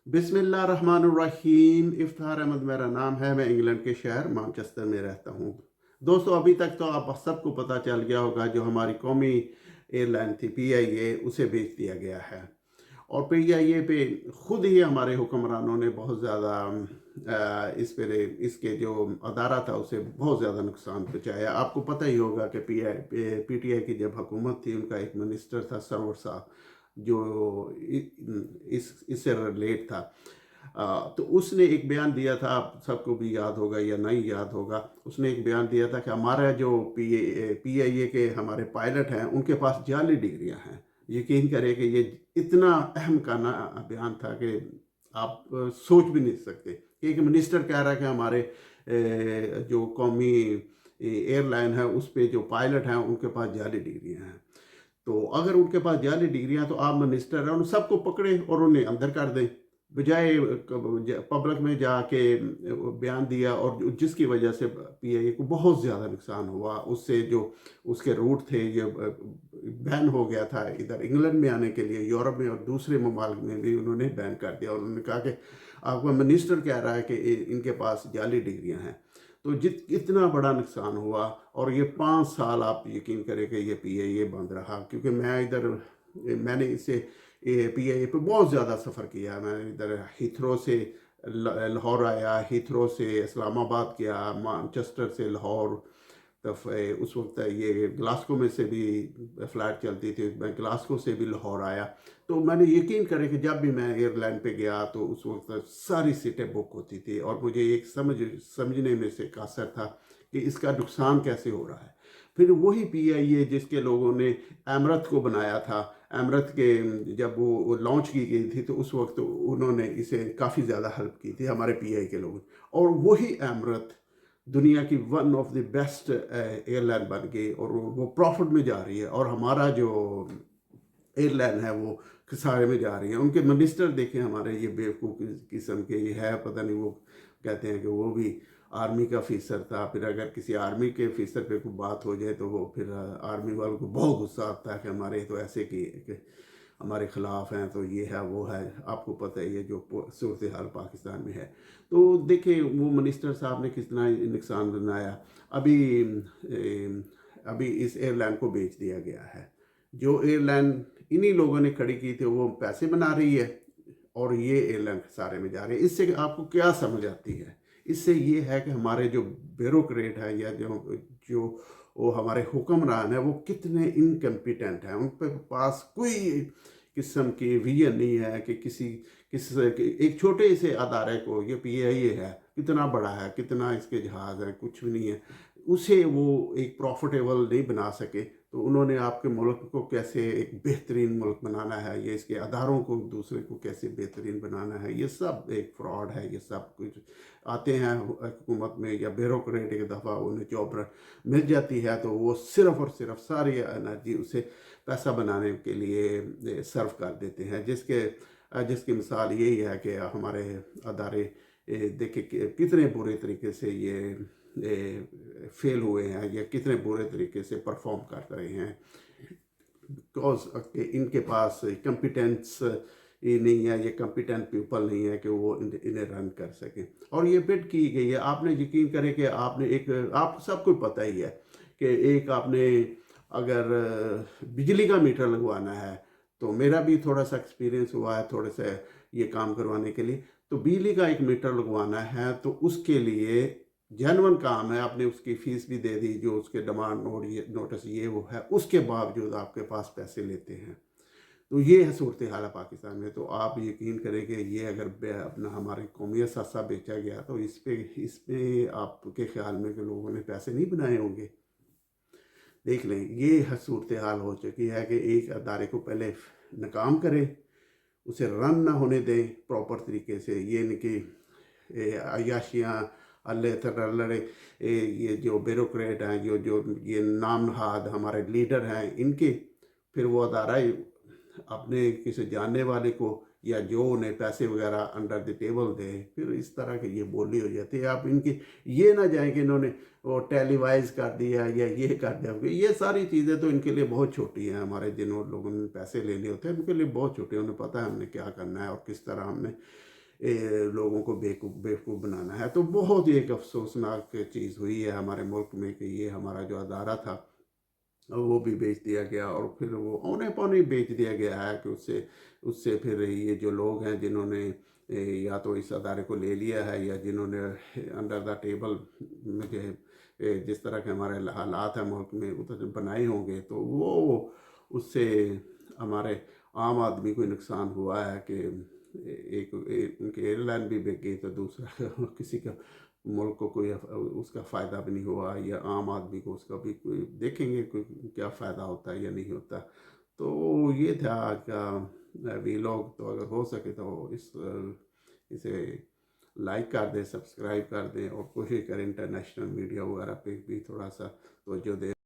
बिस्मिल्लाहिर्रहमानिर्रहीम। इफ्तिखार अहमद मेरा नाम है। मैं इंग्लैंड के शहर मैनचेस्टर में रहता हूँ। दोस्तों, अभी तक तो आप सबको पता चल गया होगा जो हमारी कौमी एयरलाइन थी PIA, उसे बेच दिया गया है। और PIA पे ख़ुद ही हमारे हुक्मरानों ने बहुत ज़्यादा इसके जो अदारा था उसे बहुत ज़्यादा नुकसान पहुँचाया। आपको पता ही होगा कि PTI की जब हुकूमत थी, उनका एक मिनिस्टर था सरवर साहब, जो इससे रिलेट था। तो उसने एक बयान दिया था, आप सबको भी याद होगा या नहीं याद होगा। उसने एक बयान दिया था कि हमारा जो PIA के हमारे पायलट हैं, उनके पास जाली डिग्रियां हैं। यकीन करें कि ये इतना अहम का ना बयान था कि आप सोच भी नहीं सकते कि एक मिनिस्टर कह रहा है कि हमारे जो कौमी एयरलाइन है उस पे जो पायलट हैं उनके पास जाली डिग्रियां हैं। तो अगर उनके पास जाली डिग्रियां, तो आप मिनिस्टर हैं, उन सबको पकड़े और उन्हें अंदर कर दें, बजाय पब्लिक में जाके बयान दिया। और जिसकी वजह से PIA को बहुत ज़्यादा नुकसान हुआ। उससे जो उसके रूट थे ये बैन हो गया था इधर इंग्लैंड में आने के लिए, यूरोप में और दूसरे ममालिक में भी उन्होंने बैन कर दिया। और उन्होंने कहा कि आपका मिनिस्टर कह रहा है कि इनके पास जाली डिग्रियां हैं। तो इतना बड़ा नुकसान हुआ। और ये 5 साल आप यकीन करें कि ये PIA बंद रहा, क्योंकि मैंने इससे PIA पे बहुत ज़्यादा सफ़र किया। मैंने इधर हीथ्रो से लाहौर आया, हीथ्रो से इस्लामाबाद गया, मैनचेस्टर से लाहौर। तब उस वक्त ये ग्लासगो में से भी फ़्लाइट चलती थी, मैं ग्लासगो से भी लाहौर आया। तो मैंने यकीन करें कि जब भी मैं एयरलाइन पे गया तो उस वक्त सारी सीटें बुक होती थी। और मुझे एक समझने में से कासर था कि इसका नुकसान कैसे हो रहा है। फिर वही PIA जिसके लोगों ने अमरत को बनाया था, अमरत के जब वो लॉन्च की गई थी तो उस वक्त उन्होंने इसे काफ़ी ज़्यादा हेल्प की थी हमारे PIA के लोगों। और वही अमरत दुनिया की one of the best airline बन गई और वो प्रॉफिट में जा रही है। और हमारा जो एयरलाइन है वो खसारे में जा रही है। उनके मिनिस्टर देखें हमारे, ये बेवकूफ़ किस्म के ये है, पता नहीं, वो कहते हैं कि वो भी आर्मी का ऑफिसर था। फिर अगर किसी आर्मी के ऑफिसर पे कोई बात हो जाए तो वो फिर आर्मी वालों को बहुत गुस्सा आता है कि हमारे तो ऐसे कि हमारे ख़िलाफ़ हैं, तो ये है वो है। आपको पता ही है जो सूरत हाल पाकिस्तान में है। तो देखिए वो मिनिस्टर साहब ने कितना नुकसान बनाया। अभी अभी इस एयरलाइन को बेच दिया गया है। जो एयरलाइन इन्हीं लोगों ने खड़ी की थी वो पैसे बना रही है, और ये एयरलाइन खसारे में जा रही है। इससे आपको क्या समझ आती है? इससे ये है कि हमारे जो ब्यूरोक्रेट है या जो जो वो हमारे हुक्मरान है वो कितने इनकम्पिटेंट हैं। उन पे पास कोई किस्म की विजन नहीं है कि एक छोटे से अदारे को, ये PIA है, कितना बड़ा है, कितना इसके जहाज़ हैं, कुछ भी नहीं है, उसे वो एक प्रॉफिटेबल नहीं बना सके। तो उन्होंने आपके मुल्क को कैसे एक बेहतरीन मुल्क बनाना है, ये इसके अदारों को दूसरे को कैसे बेहतरीन बनाना है, ये सब एक फ्रॉड है। ये सब कुछ आते हैं हुकूमत में या ब्यूरोक्रेट, एक दफ़ा उन्हें जॉब मिल जाती है तो वो सिर्फ़ और सिर्फ सारी एनर्जी उसे पैसा बनाने के लिए सर्व कर देते हैं। जिसकी मिसाल यही है कि हमारे अदारे देखिए कितने बुरे तरीके से ये फेल हुए हैं या कितने बुरे तरीके से परफॉर्म कर रहे हैं, बिकॉज इनके पास कंपिटेंस ये नहीं है, ये कंपिटेंट पीपल नहीं है कि वो इन्हें रन कर सकें। और ये बिड की गई है। आपने यकीन करें कि आप सबको पता ही है कि एक आपने अगर बिजली का मीटर लगवाना है, तो मेरा भी थोड़ा सा एक्सपीरियंस हुआ है थोड़े से ये काम करवाने के लिए। तो बिजली का एक मीटर लगवाना है तो उसके लिए जेन्युइन काम है, आपने उसकी फ़ीस भी दे दी, जो उसके डिमांड नोटिस ये वो है, उसके बावजूद आपके पास पैसे लेते हैं। तो ये है सूरत हाल है पाकिस्तान में। तो आप यकीन करें कि ये अगर अपना हमारे कौमियत सा बेचा गया तो इस पे आपके ख्याल में कि लोगों ने पैसे नहीं बनाए होंगे? देख लें, ये सूरत हाल हो चुकी है कि एक अदारे को पहले नाकाम करें, उसे रन ना होने दें प्रॉपर तरीके से। ये नहीं कि अयाशियाँ अल्ले लड़े, ये जो ब्यूरोक्रेट हैं, जो जो ये नाम नहाद हमारे लीडर हैं, इनके फिर वो अदारा अपने किसी जानने वाले को या जो उन्हें पैसे वगैरह अंडर द टेबल दे, फिर इस तरह की ये बोली हो जाती है। आप इनकी ये ना जाए कि इन्होंने वो टेलीवाइज कर दिया या ये कर दिया, ये सारी चीज़ें तो इनके लिए बहुत छोटी हैं। हमारे जिन लोगों ने पैसे लेने होते हैं उनके लिए बहुत छोटे हैं। उन्हें पता है हमने क्या करना है और किस तरह हमने لوگوں کو بیوقوف بنانا ہے. تو بہت ہی ایک افسوسناک چیز ہوئی ہے ہمارے ملک میں کہ یہ ہمارا جو ادارہ تھا وہ بھی بیچ دیا گیا، اور پھر وہ اونے پونے بیچ دیا گیا ہے کہ اس سے پھر یہ جو لوگ ہیں جنہوں نے یا تو اس ادارے کو لے لیا ہے، یا جنہوں نے انڈر دا ٹیبل میں جو ہے جس طرح کے ہمارے حالات ہیں ملک میں ادھر بنائے ہوں گے، تو وہ اس سے ہمارے عام آدمی کو نقصان ہوا ہے کہ ان کی ایئر لائن بھی بک گئی، تو دوسرا کسی کا ملک کو کوئی اس کا فائدہ بھی نہیں ہوا، یا عام آدمی کو اس کا بھی کوئی دیکھیں گے کوئی کیا فائدہ ہوتا ہے یا نہیں ہوتا. تو یہ تھا آج کا ویلاگ. تو اگر ہو سکے تو اسے لائک کر دیں، سبسکرائب کر دیں، اور کوشش کریں انٹرنیشنل میڈیا وغیرہ پہ بھی تھوڑا سا توجہ دیں.